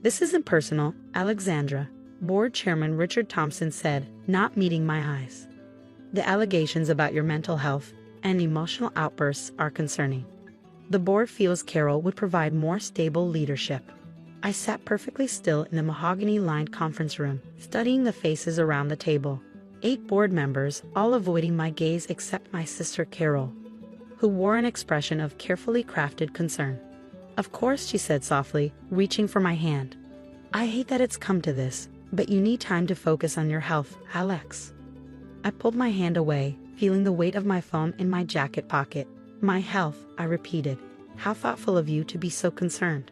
This isn't personal, Alexandra, Board Chairman Richard Thompson said, not meeting my eyes. The allegations about your mental health and emotional outbursts are concerning. The board feels Carol would provide more stable leadership. I sat perfectly still in the mahogany-lined conference room, studying the faces around the table. 8 board members, all avoiding my gaze except my sister Carol, who wore an expression of carefully crafted concern. Of course, she said softly, reaching for my hand. I hate that it's come to this, but you need time to focus on your health, Alex. I pulled my hand away, feeling the weight of my phone in my jacket pocket. My health, I repeated. How thoughtful of you to be so concerned.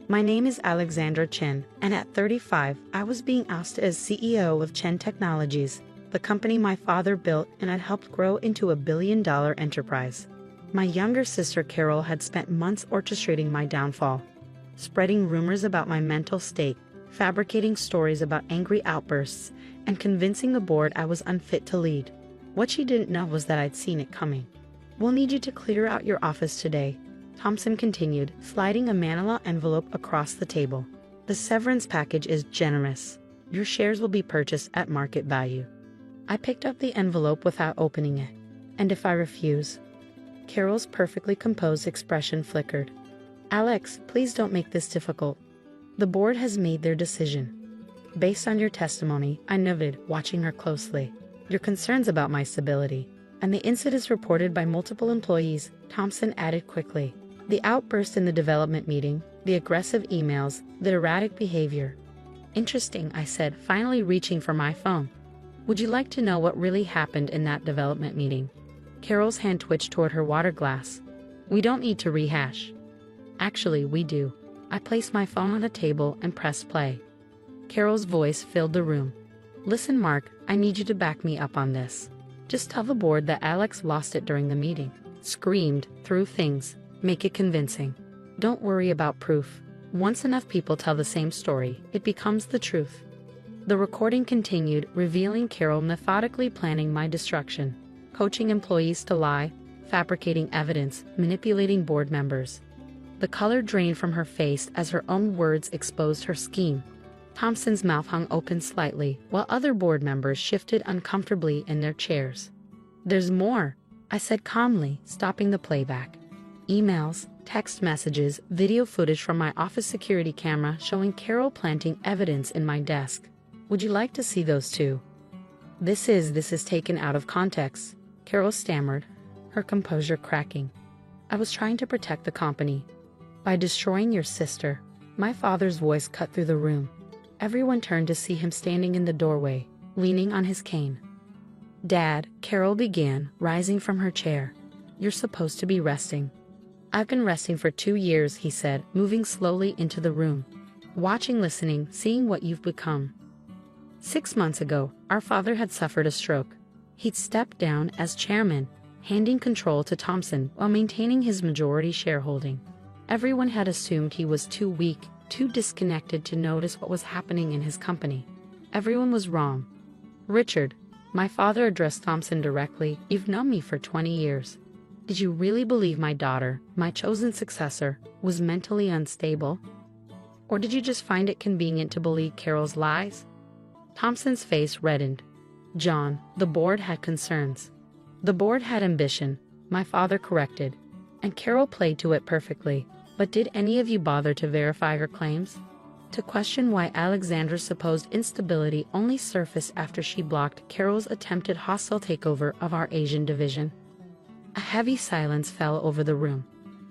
My name is Alexandra Chen, and at 35, I was being ousted as CEO of Chen Technologies, the company my father built and had helped grow into a billion-dollar enterprise. My younger sister Carol had spent months orchestrating my downfall, spreading rumors about my mental state, fabricating stories about angry outbursts, and convincing the board I was unfit to lead. What she didn't know was that I'd seen it coming. We'll need you to clear out your office today, Thompson continued, sliding a manila envelope across the table. The severance package is generous. Your shares will be purchased at market value. I picked up the envelope without opening it. And if I refuse? Carol's perfectly composed expression flickered. Alex, please don't make this difficult. The board has made their decision. Based on your testimony, I noted, watching her closely. Your concerns about my stability. And the incidents reported by multiple employees, Thompson added quickly. The outburst in the development meeting, the aggressive emails, the erratic behavior. Interesting, I said, finally reaching for my phone. Would you like to know what really happened in that development meeting? Carol's hand twitched toward her water glass. We don't need to rehash. Actually, we do. I placed my phone on the table and pressed play. Carol's voice filled the room. Listen, Mark, I need you to back me up on this. Just tell the board that Alex lost it during the meeting. Screamed, threw things. Make it convincing. Don't worry about proof. Once enough people tell the same story, it becomes the truth. The recording continued, revealing Carol methodically planning my destruction, coaching employees to lie, fabricating evidence, manipulating board members. The color drained from her face as her own words exposed her scheme. Thompson's mouth hung open slightly, while other board members shifted uncomfortably in their chairs. There's more, I said calmly, stopping the playback. Emails, text messages, video footage from my office security camera showing Carol planting evidence in my desk. Would you like to see those too? This is taken out of context, Carol stammered, her composure cracking. I was trying to protect the company. By destroying your sister, my father's voice cut through the room. Everyone turned to see him standing in the doorway, leaning on his cane. Dad, Carol began, rising from her chair. You're supposed to be resting. I've been resting for 2 years, he said, moving slowly into the room. Watching, listening, seeing what you've become. 6 months ago, our father had suffered a stroke. He'd stepped down as chairman, handing control to Thompson while maintaining his majority shareholding. Everyone had assumed he was too weak, too disconnected to notice what was happening in his company. Everyone was wrong. Richard, my father addressed Thompson directly, you've known me for 20 years. Did you really believe my daughter, my chosen successor, was mentally unstable? Or did you just find it convenient to believe Carol's lies? Thompson's face reddened. John, the board had concerns. The board had ambition, my father corrected. And Carol played to it perfectly. But did any of you bother to verify her claims? To question why Alexandra's supposed instability only surfaced after she blocked Carol's attempted hostile takeover of our Asian division? A heavy silence fell over the room.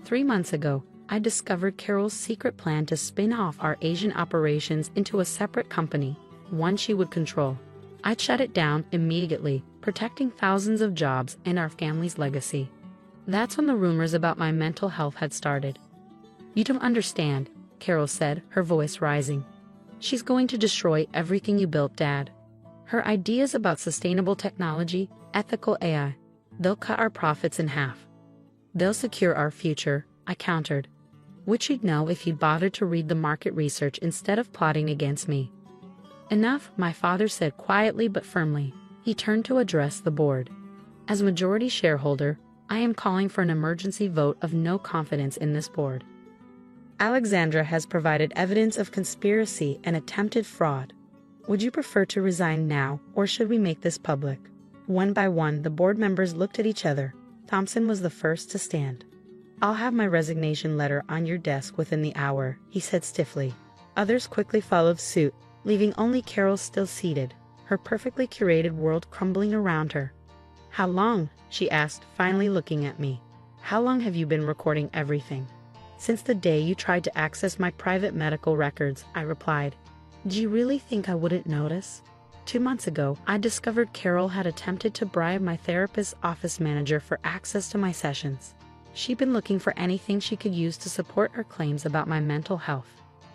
3 months ago, I discovered Carol's secret plan to spin off our Asian operations into a separate company, one she would control. I'd shut it down immediately, protecting thousands of jobs and our family's legacy. That's when the rumors about my mental health had started. You don't understand, Carol said, her voice rising. She's going to destroy everything you built, Dad. Her ideas about sustainable technology, ethical AI. They'll cut our profits in half. They'll secure our future, I countered. Which you'd know if you'd bothered to read the market research instead of plotting against me. Enough, my father said quietly but firmly. He turned to address the board. As majority shareholder, I am calling for an emergency vote of no confidence in this board. Alexandra has provided evidence of conspiracy and attempted fraud. Would you prefer to resign now, or should we make this public? One by one, the board members looked at each other. Thompson was the first to stand. I'll have my resignation letter on your desk within the hour, he said stiffly. Others quickly followed suit, leaving only Carol still seated, her perfectly curated world crumbling around her. How long? She asked, finally looking at me. How long have you been recording everything? Since the day you tried to access my private medical records, I replied. Do you really think I wouldn't notice? 2 months ago, I discovered Carol had attempted to bribe my therapist's office manager for access to my sessions. She'd been looking for anything she could use to support her claims about my mental health.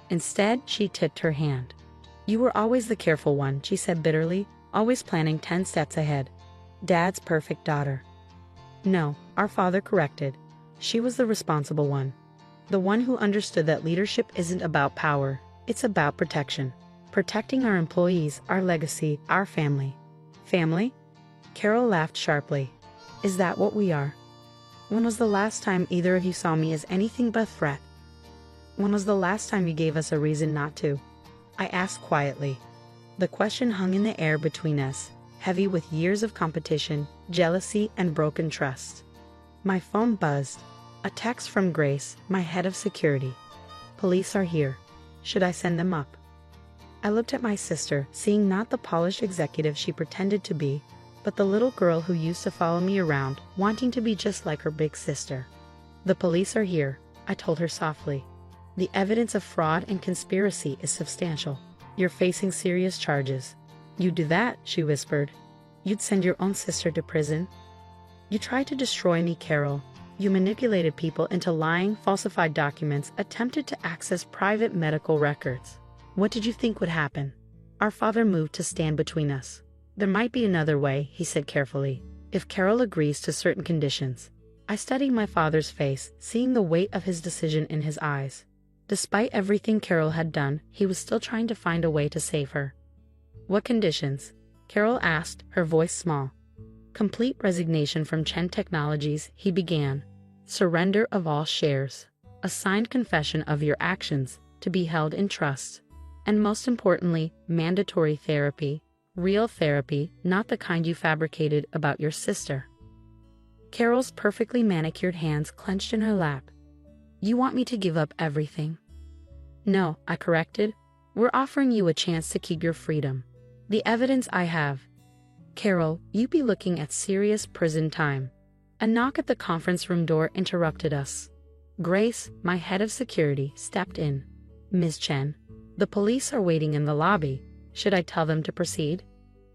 Instead, she tipped her hand. You were always the careful one, she said bitterly, always planning 10 steps ahead. Dad's perfect daughter. No, our father corrected. She was the responsible one. The one who understood that leadership isn't about power, it's about protection. Protecting our employees, our legacy, our family. Family? Carol laughed sharply. Is that what we are? When was the last time either of you saw me as anything but a threat? When was the last time you gave us a reason not to? I asked quietly. The question hung in the air between us, heavy with years of competition, jealousy, and broken trust. My phone buzzed. A text from Grace, my head of security. Police are here. Should I send them up? I looked at my sister, seeing not the polished executive she pretended to be, but the little girl who used to follow me around, wanting to be just like her big sister. The police are here, I told her softly. The evidence of fraud and conspiracy is substantial. You're facing serious charges. You do that, she whispered. You'd send your own sister to prison. You tried to destroy me, Carol. You manipulated people into lying, falsified documents, attempted to access private medical records. What did you think would happen? Our father moved to stand between us. There might be another way, he said carefully, if Carol agrees to certain conditions. I studied my father's face, seeing the weight of his decision in his eyes. Despite everything Carol had done, he was still trying to find a way to save her. What conditions? Carol asked, her voice small. Complete resignation from Chen Technologies, he began. Surrender of all shares. A signed confession of your actions, to be held in trust. And most importantly, mandatory therapy. Real therapy, not the kind you fabricated about your sister. Carol's perfectly manicured hands clenched in her lap. You want me to give up everything? No, I corrected. We're offering you a chance to keep your freedom. The evidence I have. Carol, you'd be looking at serious prison time. A knock at the conference room door interrupted us. Grace, my head of security, stepped in. Ms. Chen, the police are waiting in the lobby. Should I tell them to proceed?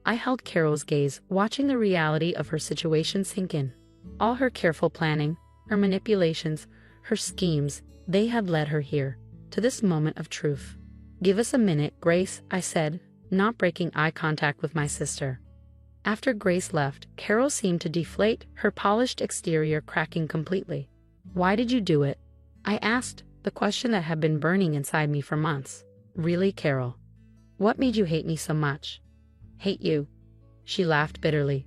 I held Carol's gaze, watching the reality of her situation sink in. All her careful planning, her manipulations, her schemes, they had led her here, to this moment of truth. Give us a minute, Grace, I said, not breaking eye contact with my sister. After Grace left, Carol seemed to deflate, her polished exterior cracking completely. Why did you do it? I asked, the question that had been burning inside me for months. Really, Carol? What made you hate me so much? Hate you? She laughed bitterly.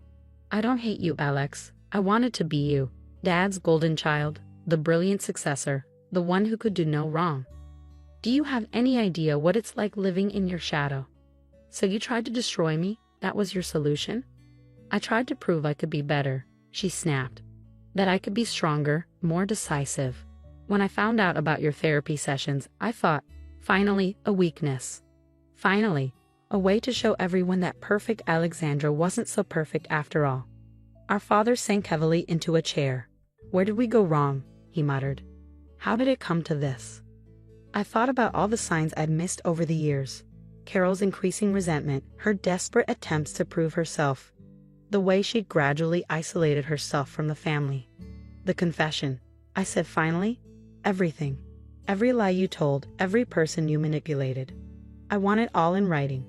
I don't hate you, Alex. I wanted to be you. Dad's golden child, the brilliant successor, the one who could do no wrong. Do you have any idea what it's like living in your shadow? So you tried to destroy me? That was your solution? I tried to prove I could be better, she snapped. That I could be stronger, more decisive. When I found out about your therapy sessions, I thought, finally, a weakness. Finally, a way to show everyone that perfect Alexandra wasn't so perfect after all. Our father sank heavily into a chair. Where did we go wrong? He muttered. How did it come to this? I thought about all the signs I'd missed over the years. Carol's increasing resentment, her desperate attempts to prove herself, the way she'd gradually isolated herself from the family. The confession. I said finally, everything. Every lie you told, every person you manipulated. I want it all in writing.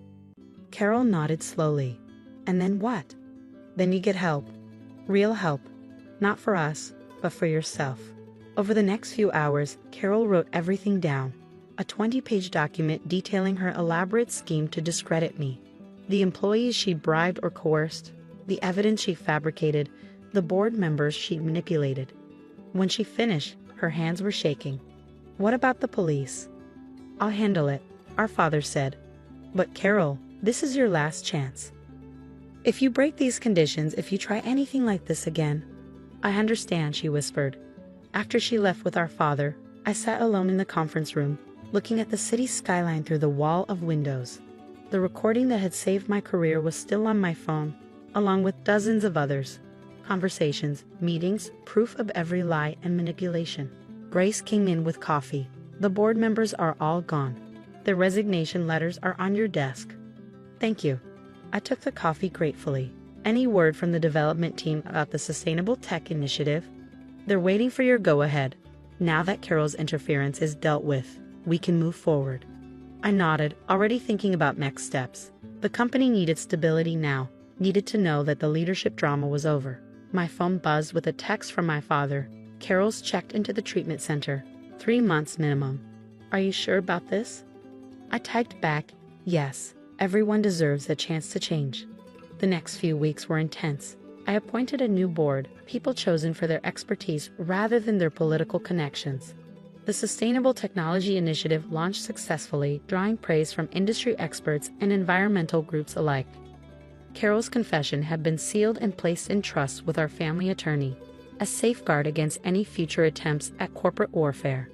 Carol nodded slowly. And then what? Then you get help. Real help. Not for us, but for yourself. Over the next few hours, Carol wrote everything down. A 20-page document detailing her elaborate scheme to discredit me. The employees she'd bribed or coerced, the evidence she fabricated, the board members she'd manipulated. When she finished, her hands were shaking. What about the police? I'll handle it, our father said. But Carol, this is your last chance. If you break these conditions, if you try anything like this again. I understand, she whispered. After she left with our father, I sat alone in the conference room, looking at the city skyline through the wall of windows. The recording that had saved my career was still on my phone, along with dozens of others. Conversations, meetings, proof of every lie and manipulation. Grace came in with coffee. The board members are all gone. Their resignation letters are on your desk. Thank you. I took the coffee gratefully. Any word from the development team about the Sustainable Tech Initiative? They're waiting for your go-ahead. Now that Carol's interference is dealt with, we can move forward. I nodded, already thinking about next steps. The company needed stability now, needed to know that the leadership drama was over. My phone buzzed with a text from my father. Carol's checked into the treatment center. 3 months minimum. Are you sure about this? I typed back, yes, everyone deserves a chance to change. The next few weeks were intense. I appointed a new board, people chosen for their expertise rather than their political connections. The Sustainable Technology Initiative launched successfully, drawing praise from industry experts and environmental groups alike. Carol's confession had been sealed and placed in trust with our family attorney, a safeguard against any future attempts at corporate warfare.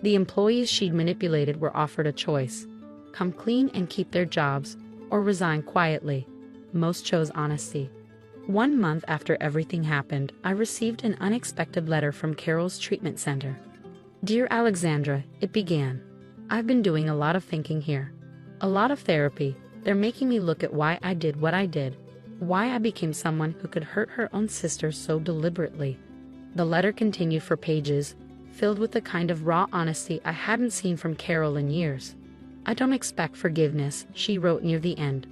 The employees she'd manipulated were offered a choice: come clean and keep their jobs, or resign quietly. Most chose honesty. 1 month after everything happened, I received an unexpected letter from Carol's treatment center. Dear Alexandra, it began. I've been doing a lot of thinking here. A lot of therapy. They're making me look at why I did what I did. Why I became someone who could hurt her own sister so deliberately. The letter continued for pages, filled with the kind of raw honesty I hadn't seen from Carol in years. I don't expect forgiveness, she wrote near the end.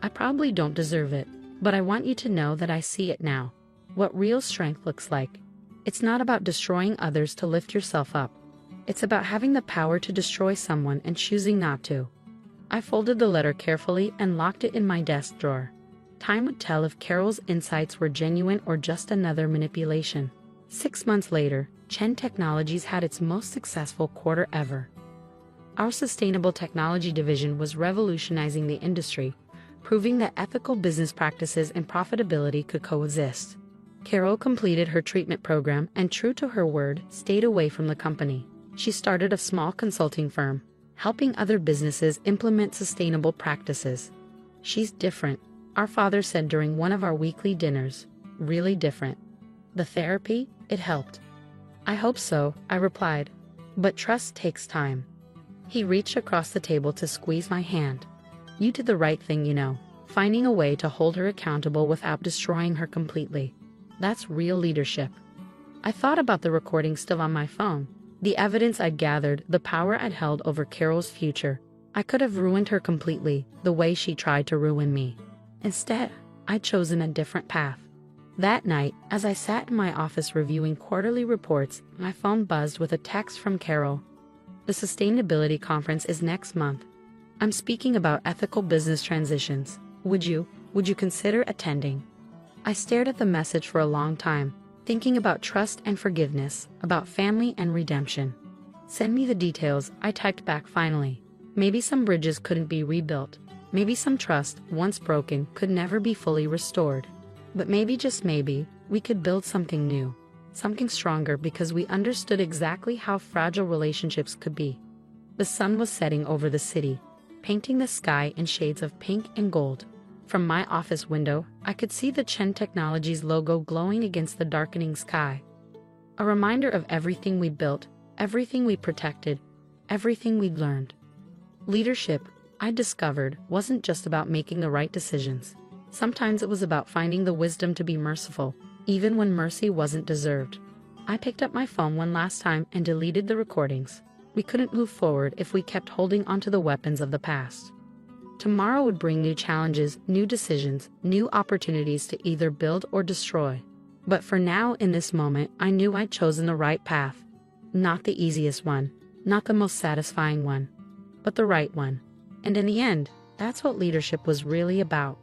I probably don't deserve it, but I want you to know that I see it now. What real strength looks like. It's not about destroying others to lift yourself up. It's about having the power to destroy someone and choosing not to. I folded the letter carefully and locked it in my desk drawer. Time would tell if Carol's insights were genuine or just another manipulation. 6 months later, Chen Technologies had its most successful quarter ever. Our sustainable technology division was revolutionizing the industry, proving that ethical business practices and profitability could coexist. Carol completed her treatment program and, true to her word, stayed away from the company. She started a small consulting firm, helping other businesses implement sustainable practices. She's different, our father said during one of our weekly dinners. Really different. The therapy, it helped. I hope so, I replied. But trust takes time. He reached across the table to squeeze my hand. You did the right thing, you know, finding a way to hold her accountable without destroying her completely. That's real leadership. I thought about the recording still on my phone, the evidence I'd gathered, the power I'd held over Carol's future. I could have ruined her completely, the way she tried to ruin me. Instead, I'd chosen a different path. That night, as I sat in my office reviewing quarterly reports, my phone buzzed with a text from Carol. The Sustainability Conference is next month. I'm speaking about ethical business transitions. Would you consider attending? I stared at the message for a long time, thinking about trust and forgiveness, about family and redemption. Send me the details, I typed back finally. Maybe some bridges couldn't be rebuilt. Maybe some trust, once broken, could never be fully restored. But maybe, just maybe, we could build something new, something stronger, because we understood exactly how fragile relationships could be. The sun was setting over the city, painting the sky in shades of pink and gold. From my office window, I could see the Chen Technologies logo glowing against the darkening sky. A reminder of everything we built, everything we protected, everything we'd learned. Leadership, I discovered, wasn't just about making the right decisions. Sometimes it was about finding the wisdom to be merciful, even when mercy wasn't deserved. I picked up my phone one last time and deleted the recordings. We couldn't move forward if we kept holding onto the weapons of the past. Tomorrow would bring new challenges, new decisions, new opportunities to either build or destroy. But for now, in this moment, I knew I'd chosen the right path. Not the easiest one, not the most satisfying one, but the right one. And in the end, that's what leadership was really about.